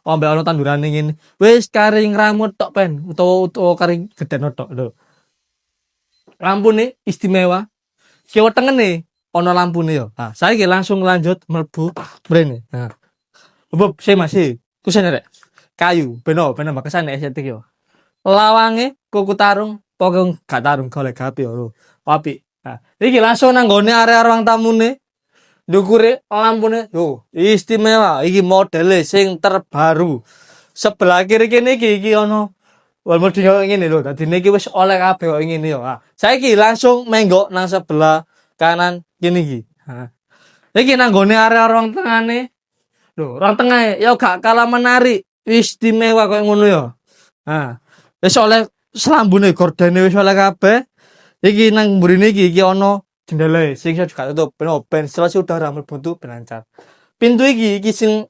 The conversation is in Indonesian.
ambek ana tandurane ngene. Wis kari ngramut tok pen utawa kari gedhen tok lho. Lampune istimewa. Kiwa tengene ana lampune yo. Nah, saiki langsung lanjut mlebu mrene. Nah. Bob, masih. Kusen rek. Kayu, beno makasane estetik yo. Lawange kuku tarung, pokok gak tarung golek gapi yo. Apik. Nah, iki langsung nang gone area ruang tamune. Ndukure lampune, istimewa. Iki modele sing terbaru. Sebelah kiri kene iki ono wal-modi ngene lho. Dadi niki wis oleh kabeh kok ngene yo. Nah, saiki langsung menggok nang sebelah kanan kene iki. Nah, iki nang gone area ruang tengane. Lho, ruang tengah yo gak kalah menarik. Istimewa koyo ngono yo. Nah, wis oleh selambune gordene wis oleh kabeh. Iki nang mburine iki ono jendela sing iso juga tutup ben ventilasi udara mlebu ben lancar. Pintu iki sing